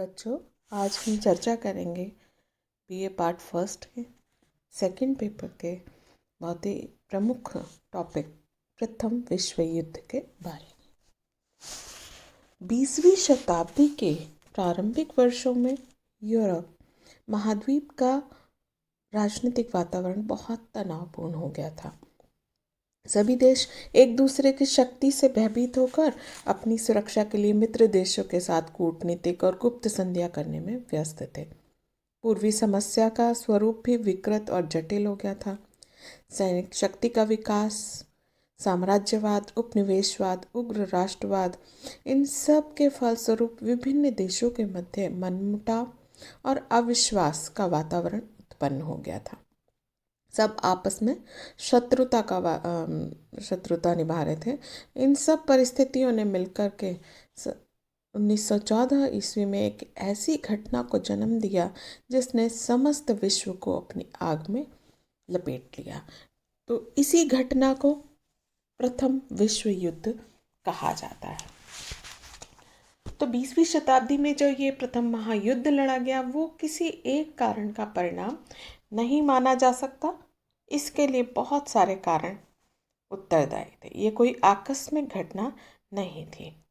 बच्चों, आज हम चर्चा करेंगे बीए पार्ट फर्स्ट के सेकंड पेपर के बहुत ही प्रमुख टॉपिक प्रथम विश्व युद्ध के बारे में। 20वीं शताब्दी के प्रारंभिक वर्षों में यूरोप महाद्वीप का राजनीतिक वातावरण बहुत तनावपूर्ण हो गया था। सभी देश एक दूसरे की शक्ति से भयभीत होकर अपनी सुरक्षा के लिए मित्र देशों के साथ कूटनीतिक और गुप्त संधियां करने में व्यस्त थे। पूर्वी समस्या का स्वरूप भी विकृत और जटिल हो गया था। सैनिक शक्ति का विकास, साम्राज्यवाद, उपनिवेशवाद, उग्र राष्ट्रवाद, इन सब के फलस्वरूप विभिन्न देशों के मध्य मनमुटाव और अविश्वास का वातावरण उत्पन्न हो गया था। सब आपस में शत्रुता निभा रहे थे। इन सब परिस्थितियों ने मिलकर के 1914 ईस्वी में एक ऐसी घटना को जन्म दिया जिसने समस्त विश्व को अपनी आग में लपेट लिया। तो इसी घटना को प्रथम विश्व युद्ध कहा जाता है। तो 20वीं शताब्दी में जो ये प्रथम महायुद्ध लड़ा गया वो किसी एक कारण का परिणाम नहीं माना जा सकता। इसके लिए बहुत सारे कारण उत्तरदायी थे। ये कोई आकस्मिक घटना नहीं थी।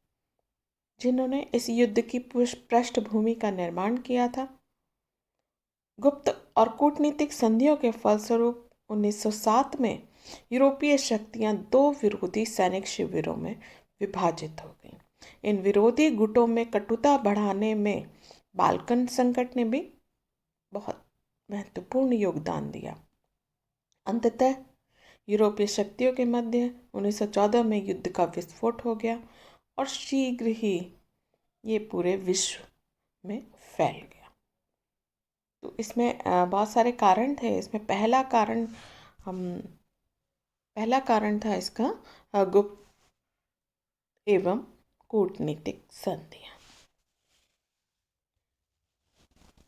जिन्होंने इस युद्ध की पृष्ठभूमि का निर्माण किया था, गुप्त और कूटनीतिक संधियों के फलस्वरूप 1907 में यूरोपीय शक्तियां दो विरोधी सैनिक शिविरों में विभाजित हो गईं। इन विरोधी गुटों में कटुता बढ़ाने में बाल्कन संकट ने भी बहुत महत्वपूर्ण योगदान दिया। अंततः यूरोपीय शक्तियों के मध्य 1914 में युद्ध का विस्फोट हो गया और शीघ्र ही ये पूरे विश्व में फैल गया। तो इसमें बहुत सारे कारण थे। इसमें पहला कारण था इसका गुप्त एवं कूटनीतिक संधियां।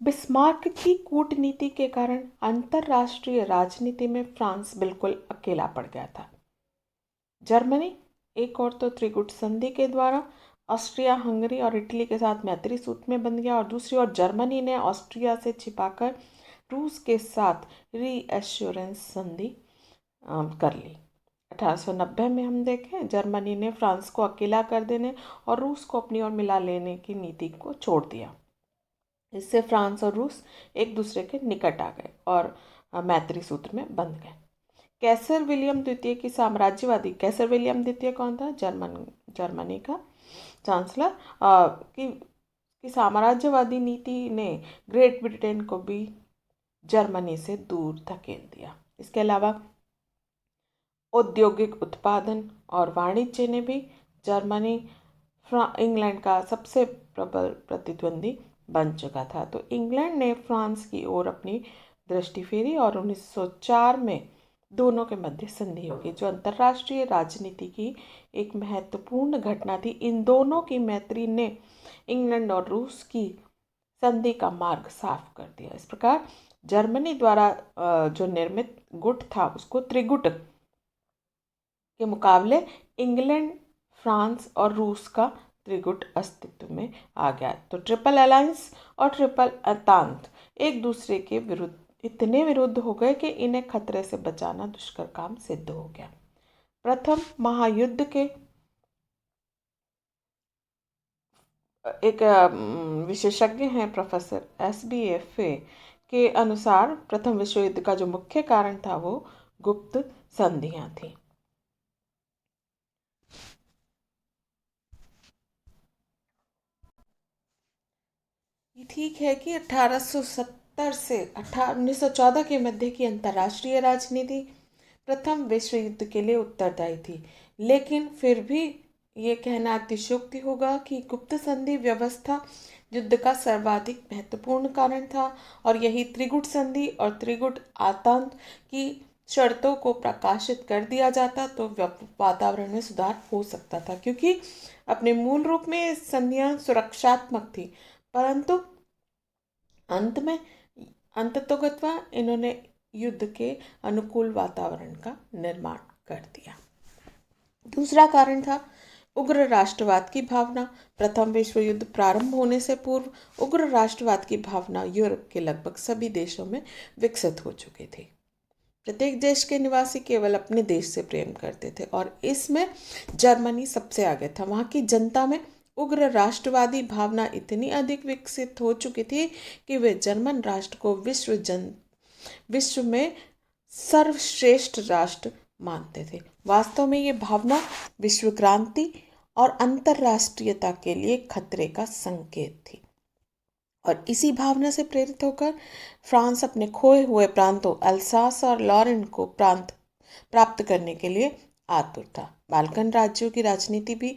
बिस्मार्क की कूटनीति के कारण अंतर्राष्ट्रीय राजनीति में फ्रांस बिल्कुल अकेला पड़ गया था। जर्मनी एक और तो त्रिगुट संधि के द्वारा ऑस्ट्रिया, हंगरी और इटली के साथ मैत्री सूत्र में बंध गया और दूसरी ओर जर्मनी ने ऑस्ट्रिया से छिपाकर रूस के साथ रीएश्योरेंस संधि कर ली। 1890 में हम देखें, जर्मनी ने फ्रांस को अकेला कर देने और रूस को अपनी ओर मिला लेने की नीति को छोड़ दिया। इससे फ्रांस और रूस एक दूसरे के निकट आ गए और मैत्री सूत्र में बंध गए। कैसर विलियम द्वितीय की साम्राज्यवादी, कैसर विलियम द्वितीय कौन था? जर्मनी का चांसलर की साम्राज्यवादी नीति ने ग्रेट ब्रिटेन को भी जर्मनी से दूर धकेल दिया। इसके अलावा औद्योगिक उत्पादन और वाणिज्य ने भी जर्मनी इंग्लैंड का सबसे प्रबल प्रतिद्वंदी बन चुका था। तो इंग्लैंड ने फ्रांस की ओर अपनी दृष्टि फेरी और 1904 में दोनों के मध्य संधि होगी, जो अंतर्राष्ट्रीय राजनीति की एक महत्वपूर्ण घटना थी। इन दोनों की मैत्री ने इंग्लैंड और रूस की संधि का मार्ग साफ कर दिया। इस प्रकार जर्मनी द्वारा जो निर्मित गुट था उसको त्रिगुट के मुकाबले इंग्लैंड, फ्रांस और रूस का त्रिगुट अस्तित्व में आ गया। तो ट्रिपल अलायंस और ट्रिपल एंतांत एक दूसरे के विरुद्ध इतने विरुद्ध हो गए कि इन्हें खतरे से बचाना दुष्कर काम सिद्ध हो गया। प्रथम महायुद्ध के एक विशेषज्ञ हैं प्रोफेसर SBFA के अनुसार प्रथम विश्व युद्ध का जो मुख्य कारण था वो गुप्त संधियां थी। ये ठीक है कि 1870 से 1914 के मध्य की अंतर्राष्ट्रीय राजनीति प्रथम विश्व युद्ध के लिए उत्तरदायी थी, लेकिन फिर भी ये कहना अतिशयोक्ति होगा कि गुप्त संधि व्यवस्था युद्ध का सर्वाधिक महत्वपूर्ण कारण था और यही त्रिगुट संधि और त्रिगुट आतंक की शर्तों को प्रकाशित कर दिया जाता तो वातावरण में सुधार हो सकता था, क्योंकि अपने मूल रूप में संधियां सुरक्षात्मक थी, परंतु अंततोगत्वा इन्होंने युद्ध के अनुकूल वातावरण का निर्माण कर दिया। दूसरा कारण था उग्र राष्ट्रवाद की भावना। प्रथम विश्व युद्ध प्रारंभ होने से पूर्व उग्र राष्ट्रवाद की भावना यूरोप के लगभग सभी देशों में विकसित हो चुकी थी। प्रत्येक देश के निवासी केवल अपने देश से प्रेम करते थे और इसमें जर्मनी सबसे आगे था। वहाँ की जनता में उग्र राष्ट्रवादी भावना इतनी अधिक विकसित हो चुकी थी कि वे जर्मन राष्ट्र को विश्व में सर्वश्रेष्ठ राष्ट्र मानते थे। वास्तव में ये भावना विश्व क्रांति और अंतर्राष्ट्रीयता के लिए खतरे का संकेत थी और इसी भावना से प्रेरित होकर फ्रांस अपने खोए हुए प्रांतों अल्सास और लॉरेन को प्राप्त करने के लिए आतुर था। बाल्कन राज्यों की राजनीति भी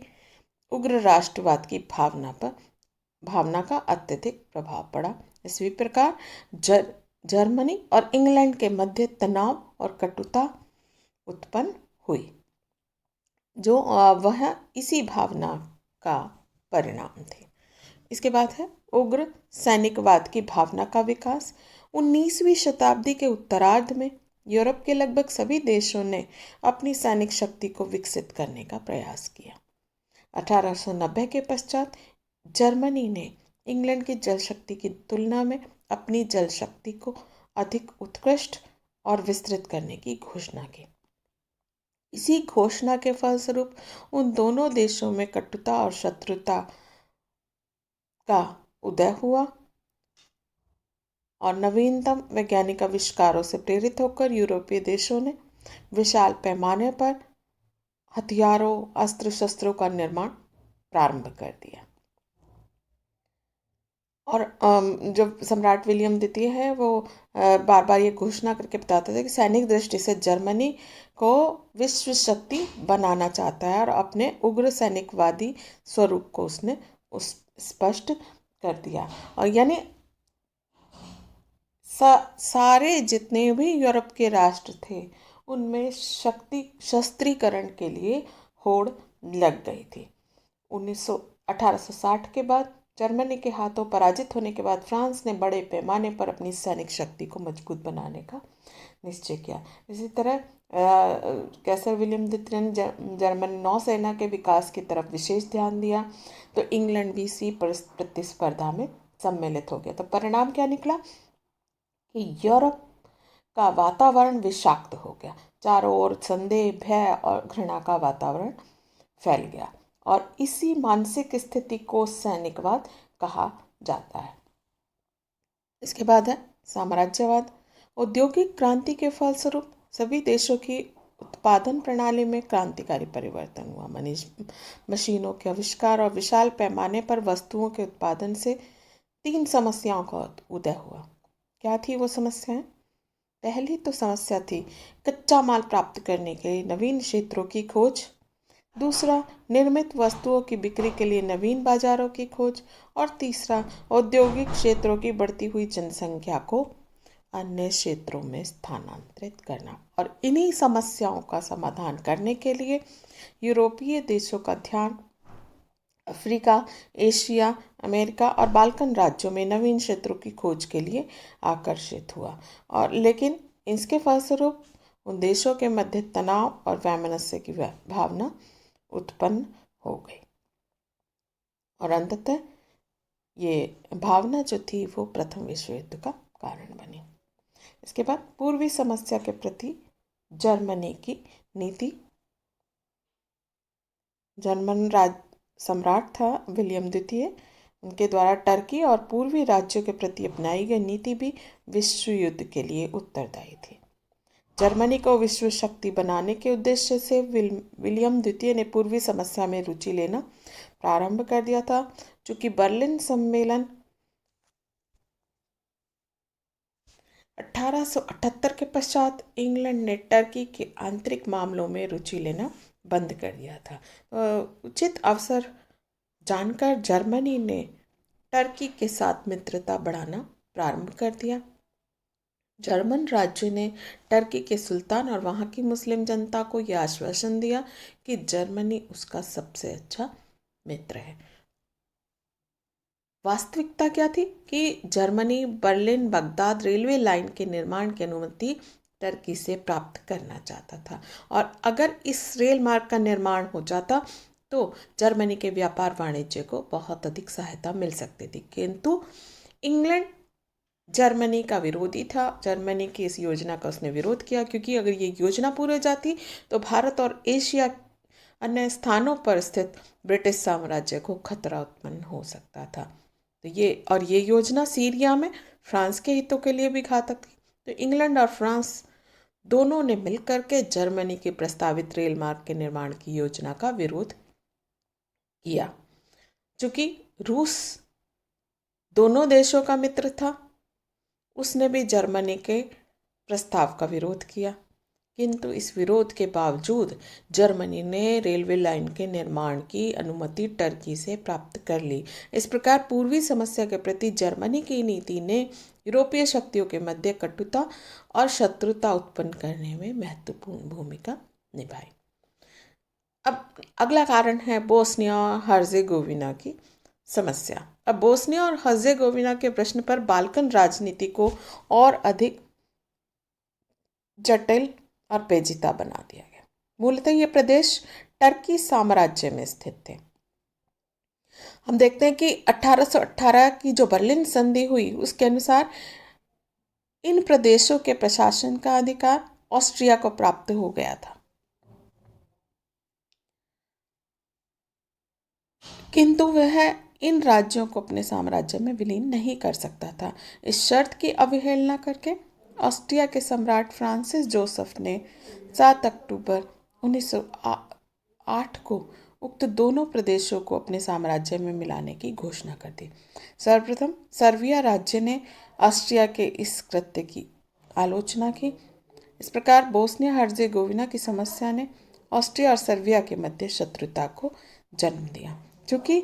उग्र राष्ट्रवाद की भावना का अत्यधिक प्रभाव पड़ा। इसी प्रकार जर्मनी और इंग्लैंड के मध्य तनाव और कटुता उत्पन्न हुई, जो वह इसी भावना का परिणाम थे। इसके बाद है उग्र सैनिकवाद की भावना का विकास। 19वीं शताब्दी के उत्तरार्ध में यूरोप के लगभग सभी देशों ने अपनी सैनिक शक्ति को विकसित करने का प्रयास किया। 1890 के पश्चात जर्मनी ने इंग्लैंड की जल शक्ति की तुलना में अपनी जल शक्ति को अधिक उत्कृष्ट और विस्तृत करने की घोषणा की। इसी घोषणा के फलस्वरूप उन दोनों देशों में कटुता और शत्रुता का उदय हुआ और नवीनतम वैज्ञानिक आविष्कारों से प्रेरित होकर यूरोपीय देशों ने विशाल पैमाने पर हथियारों अस्त्र शस्त्रों का निर्माण प्रारंभ कर दिया। और जब सम्राट विलियम द्वितीय है वो बार बार ये घोषणा करके बताते थे कि सैनिक दृष्टि से जर्मनी को विश्व शक्ति बनाना चाहता है और अपने उग्र सैनिकवादी स्वरूप को उसने स्पष्ट कर दिया। और यानी सारे जितने भी यूरोप के राष्ट्र थे उनमें शस्त्रीकरण के लिए होड़ लग गई थी। 1860 के बाद जर्मनी के हाथों पराजित होने के बाद फ्रांस ने बड़े पैमाने पर अपनी सैनिक शक्ति को मजबूत बनाने का निश्चय किया। इसी तरह कैसर विलियम द्वितीय ने जर्मन नौसेना के विकास की तरफ विशेष ध्यान दिया, तो इंग्लैंड भी इसी प्रतिस्पर्धा में सम्मिलित हो गया। तो परिणाम क्या निकला कि यूरोप का वातावरण विषाक्त हो गया। चारों ओर संदेह, भय और घृणा का वातावरण फैल गया और इसी मानसिक स्थिति को सैनिकवाद कहा जाता है। इसके बाद है साम्राज्यवाद। औद्योगिक क्रांति के फलस्वरूप सभी देशों की उत्पादन प्रणाली में क्रांतिकारी परिवर्तन हुआ। मशीनों के आविष्कार और विशाल पैमाने पर वस्तुओं के उत्पादन से 3 समस्याओं का उदय हुआ। क्या थी वो समस्याएं? पहली तो समस्या थी कच्चा माल प्राप्त करने के लिए नवीन क्षेत्रों की खोज। दूसरा, निर्मित वस्तुओं की बिक्री के लिए नवीन बाजारों की खोज। और तीसरा, औद्योगिक क्षेत्रों की बढ़ती हुई जनसंख्या को अन्य क्षेत्रों में स्थानांतरित करना। और इन्हीं समस्याओं का समाधान करने के लिए यूरोपीय देशों का ध्यान अफ्रीका, एशिया, अमेरिका और बाल्कन राज्यों में नवीन क्षेत्रों की खोज के लिए आकर्षित हुआ। और लेकिन इसके फलस्वरूप उन देशों के मध्य तनाव और वैमनस्य की भावना उत्पन्न हो गई और अंततः ये भावना जो थी वो प्रथम विश्व युद्ध का कारण बनी। इसके बाद पूर्वी समस्या के प्रति जर्मनी की नीति। जर्मन सम्राट था विलियम द्वितीय, उनके द्वारा टर्की और पूर्वी राज्यों के प्रति अपनाई गई नीति भी विश्व युद्ध के लिए उत्तरदायी थी। जर्मनी को विश्व शक्ति बनाने के उद्देश्य से विलियम द्वितीय ने पूर्वी समस्या में रुचि लेना प्रारंभ कर दिया था। चूंकि बर्लिन सम्मेलन 1878 के पश्चात इंग्लैंड ने टर्की के आंतरिक मामलों में रुचि लेना बंद कर दिया था। उचित अवसर जानकर जर्मनी ने टर्की के साथ मित्रता बढ़ाना प्रारंभ कर दिया। जर्मन राज्य ने टर्की के सुल्तान और वहाँ की मुस्लिम जनता को यह आश्वासन दिया कि जर्मनी उसका सबसे अच्छा मित्र है। वास्तविकता क्या थी कि Germany Berlin Baghdad railway line के निर्माण की अनुमति टर्की से प्राप्त करना चाहता था और अगर इस रेल मार्ग का निर्माण हो जाता तो जर्मनी के व्यापार वाणिज्य को बहुत अधिक सहायता मिल सकती थी। किंतु इंग्लैंड जर्मनी का विरोधी था। जर्मनी की इस योजना का उसने विरोध किया, क्योंकि अगर ये योजना पूरी हो जाती तो भारत और एशिया अन्य स्थानों पर स्थित ब्रिटिश साम्राज्य को खतरा उत्पन्न हो सकता था। तो ये योजना सीरिया में फ्रांस के हितों के लिए भी घातक थी। तो इंग्लैंड और फ्रांस दोनों ने मिलकर के जर्मनी के प्रस्तावित रेल मार्ग के निर्माण की योजना का विरोध किया। चूंकि रूस दोनों देशों का मित्र था, उसने भी जर्मनी के प्रस्ताव का विरोध किया। किंतु इस विरोध के बावजूद जर्मनी ने रेलवे लाइन के निर्माण की अनुमति टर्की से प्राप्त कर ली। इस प्रकार पूर्वी समस्या के प्रति जर्मनी की नीति ने यूरोपीय शक्तियों के मध्य कटुता और शत्रुता उत्पन्न करने में महत्वपूर्ण भूमिका निभाई। अब अगला कारण है बोस्निया हर्जेगोविना की समस्या। अब बोस्निया और हर्जेगोविना के प्रश्न पर बाल्कन राजनीति को और अधिक जटिल और पेचीदा बना दिया गया। मूलतः ये प्रदेश टर्की साम्राज्य में स्थित थे। हम देखते हैं कि 1818 की जो बर्लिन संधि हुई उसके अनुसार इन प्रदेशों के प्रशासन का अधिकार ऑस्ट्रिया को प्राप्त हो गया था, किंतु वह इन राज्यों को अपने साम्राज्य में विलीन नहीं कर सकता था। इस शर्त की अवहेलना करके ऑस्ट्रिया के सम्राट फ्रांसिस जोसेफ ने 7 अक्टूबर 1908 को उक्त दोनों प्रदेशों को अपने साम्राज्य में मिलाने की घोषणा कर दी। सर्वप्रथम सर्बिया राज्य ने ऑस्ट्रिया के इस कृत्य की आलोचना की। इस प्रकार बोस्निया हर्जेगोविना की समस्या ने ऑस्ट्रिया और सर्बिया के मध्य शत्रुता को जन्म दिया। क्योंकि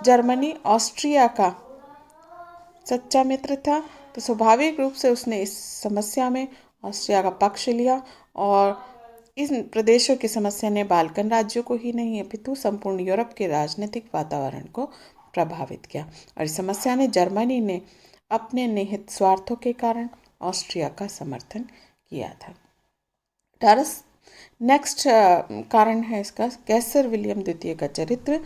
जर्मनी ऑस्ट्रिया का सच्चा मित्र था, तो स्वाभाविक रूप से उसने इस समस्या में ऑस्ट्रिया का पक्ष लिया और इन प्रदेशों की समस्या ने बाल्कन राज्यों को ही नहीं अपितु संपूर्ण यूरोप के राजनीतिक वातावरण को प्रभावित किया। और इस समस्या ने जर्मनी ने अपने निहित स्वार्थों के कारण ऑस्ट्रिया का समर्थन किया था। नेक्स्ट कारण है इसका कैसर विलियम द्वितीय का चरित्र।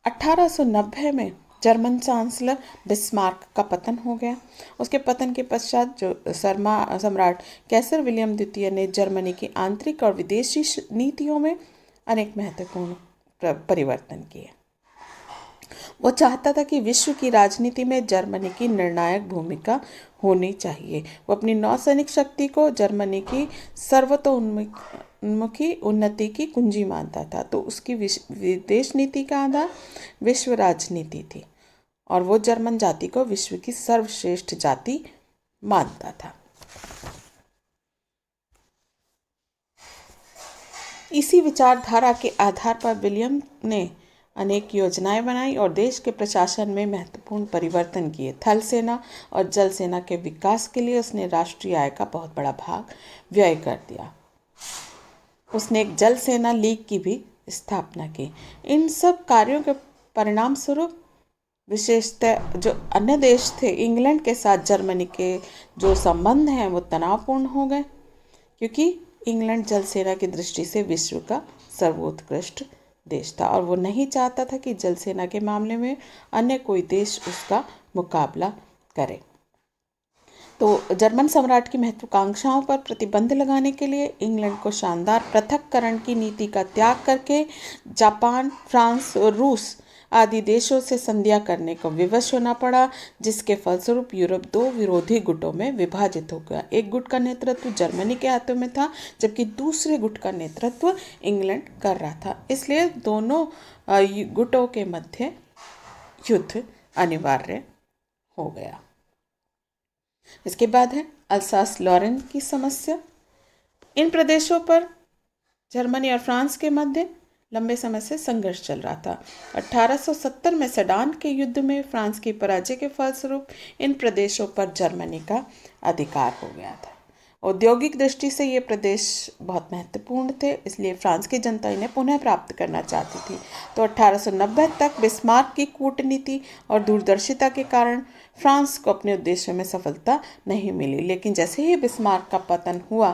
1890 में जर्मन चांसलर बिस्मार्क का पतन हो गया। उसके पतन के पश्चात जो सम्राट कैसर विलियम द्वितीय ने जर्मनी की आंतरिक और विदेशी नीतियों में अनेक महत्वपूर्ण परिवर्तन किए। वो चाहता था कि विश्व की राजनीति में जर्मनी की निर्णायक भूमिका होनी चाहिए। वो अपनी नौसैनिक शक्ति को जर्मनी की सर्वतोन्मुखी उन्नति की कुंजी मानता था। तो उसकी विदेश नीति का आधार विश्व राजनीति थी और वो जर्मन जाति को विश्व की सर्वश्रेष्ठ जाति मानता था। इसी विचारधारा के आधार पर विलियम ने अनेक योजनाएं बनाई और देश के प्रशासन में महत्वपूर्ण परिवर्तन किए। थल सेना और जल सेना के विकास के लिए उसने राष्ट्रीय आय का बहुत बड़ा भाग व्यय कर दिया। उसने एक जल सेना लीग की भी स्थापना की। इन सब कार्यों के परिणाम स्वरूप विशेषतः जो अन्य देश थे इंग्लैंड के साथ जर्मनी के जो संबंध हैं वो तनावपूर्ण हो गए, क्योंकि इंग्लैंड जल सेना की दृष्टि से विश्व का सर्वोत्कृष्ट देश था और वो नहीं चाहता था कि जल सेना के मामले में अन्य कोई देश उसका मुकाबला करे। तो जर्मन सम्राट की महत्वाकांक्षाओं पर प्रतिबंध लगाने के लिए इंग्लैंड को शानदार पृथक्करण की नीति का त्याग करके जापान, फ्रांस और रूस आदि देशों से संधियां करने को विवश होना पड़ा, जिसके फलस्वरूप यूरोप दो विरोधी गुटों में विभाजित हो गया। एक गुट का नेतृत्व जर्मनी के हाथों में था, जबकि दूसरे गुट का नेतृत्व इंग्लैंड कर रहा था। इसलिए दोनों गुटों के मध्य युद्ध अनिवार्य हो गया। इसके बाद है अल्सास लॉरेन की समस्या। इन प्रदेशों पर जर्मनी और फ्रांस के मध्य लंबे समय से संघर्ष चल रहा था। 1870 में सेडान के युद्ध में फ्रांस की पराजय के फलस्वरूप इन प्रदेशों पर जर्मनी का अधिकार हो गया था। औद्योगिक दृष्टि से ये प्रदेश बहुत महत्वपूर्ण थे, इसलिए फ्रांस की जनता इन्हें पुनः प्राप्त करना चाहती थी। तो 1890 तक बिस्मार्क की कूटनीति और दूरदर्शिता के कारण फ्रांस को अपने उद्देश्य में सफलता नहीं मिली। लेकिन जैसे ही बिस्मार्क का पतन हुआ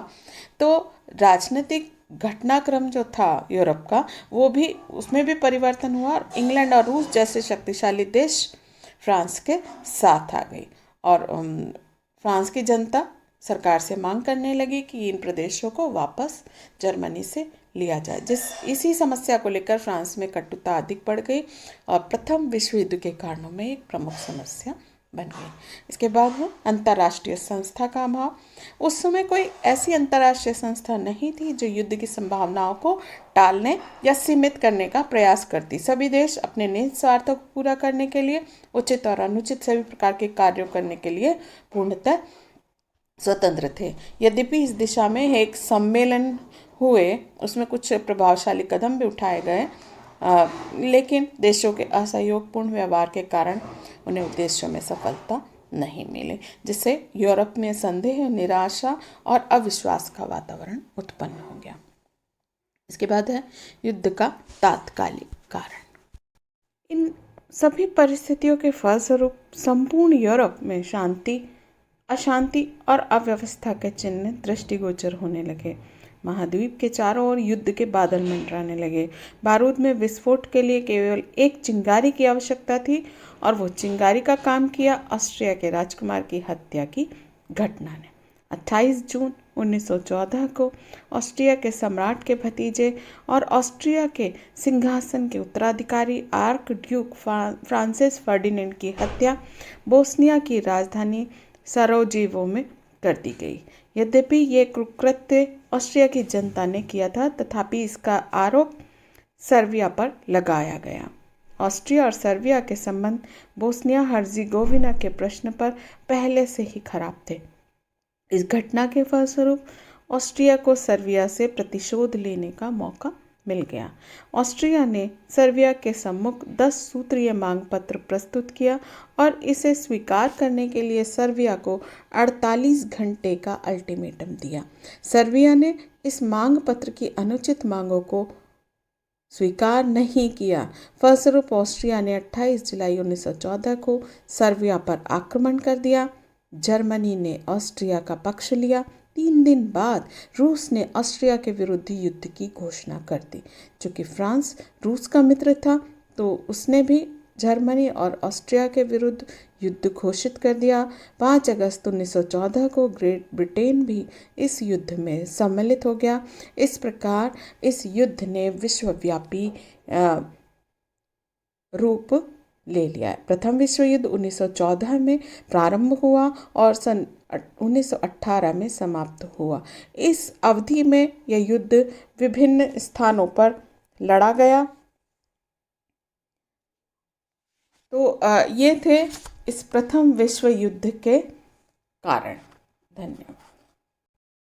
तो राजनीतिक घटनाक्रम जो था यूरोप का वो भी, उसमें भी परिवर्तन हुआ और इंग्लैंड और रूस जैसे शक्तिशाली देश फ्रांस के साथ आ गई। और फ्रांस की जनता सरकार से मांग करने लगी कि इन प्रदेशों को वापस जर्मनी से लिया जाए। इसी समस्या को लेकर फ्रांस में कटुता अधिक बढ़ गई और प्रथम विश्व युद्ध के कारणों में एक प्रमुख समस्या बन गई। इसके बाद है अंतर्राष्ट्रीय संस्था का अभाव। उस समय कोई ऐसी अंतर्राष्ट्रीय संस्था नहीं थी जो युद्ध की संभावनाओं को टालने या सीमित करने का प्रयास करती। सभी देश अपने निहित स्वार्थों को पूरा करने के लिए उचित और अनुचित सभी प्रकार के कार्यों करने के लिए पूर्णतः स्वतंत्र थे। यद्यपि इस दिशा में एक सम्मेलन हुए, उसमें कुछ प्रभावशाली कदम भी उठाए गए, लेकिन देशों के असहयोगपूर्ण व्यवहार के कारण उन्हें उद्देश्यों में सफलता नहीं मिली, जिससे यूरोप में संदेह, निराशा और अविश्वास का वातावरण उत्पन्न हो गया। इसके बाद है युद्ध का तात्कालिक कारण। इन सभी परिस्थितियों के फलस्वरूप संपूर्ण यूरोप में अशांति और अव्यवस्था के चिन्ह दृष्टिगोचर होने लगे। महाद्वीप के चारों ओर युद्ध के बादल मंडराने लगे। बारूद में विस्फोट के लिए केवल एक चिंगारी की आवश्यकता थी और वो चिंगारी का काम किया ऑस्ट्रिया के राजकुमार की हत्या की घटना ने। 28 जून 1914 को ऑस्ट्रिया के सम्राट के भतीजे और ऑस्ट्रिया के सिंहासन के उत्तराधिकारी आर्क ड्यूक फ्रांसिस फर्डिनेंड की हत्या बोस्निया की राजधानी सराजेवो में कर दी गई। यद्यपि ये कुकृत्य ऑस्ट्रिया की जनता ने किया था, तथापि इसका आरोप सर्बिया पर लगाया गया। ऑस्ट्रिया और सर्बिया के संबंध बोस्निया हर्जिगोविना के प्रश्न पर पहले से ही खराब थे। इस घटना के फलस्वरूप ऑस्ट्रिया को सर्बिया से प्रतिशोध लेने का मौका मिल गया। ऑस्ट्रिया ने सर्बिया के सम्मुख 10 सूत्रीय मांग पत्र प्रस्तुत किया और इसे स्वीकार करने के लिए सर्बिया को 48 घंटे का अल्टीमेटम दिया। सर्बिया ने इस मांग पत्र की अनुचित मांगों को स्वीकार नहीं किया। फलस्वरूप ऑस्ट्रिया ने 28 जुलाई 1914 को सर्बिया पर आक्रमण कर दिया। जर्मनी ने ऑस्ट्रिया का पक्ष लिया। 3 दिन बाद रूस ने ऑस्ट्रिया के विरुद्ध युद्ध की घोषणा कर दी। चूँकि फ्रांस रूस का मित्र था, तो उसने भी जर्मनी और ऑस्ट्रिया के विरुद्ध युद्ध घोषित कर दिया। 5 अगस्त 1914 को ग्रेट ब्रिटेन भी इस युद्ध में सम्मिलित हो गया। इस प्रकार इस युद्ध ने विश्वव्यापी रूप ले लिया। प्रथम विश्व युद्ध 1914 में प्रारंभ हुआ और सन 1918 में समाप्त हुआ। इस अवधि में यह युद्ध विभिन्न स्थानों पर लड़ा गया। तो ये थे इस प्रथम विश्व युद्ध के कारण। धन्यवाद।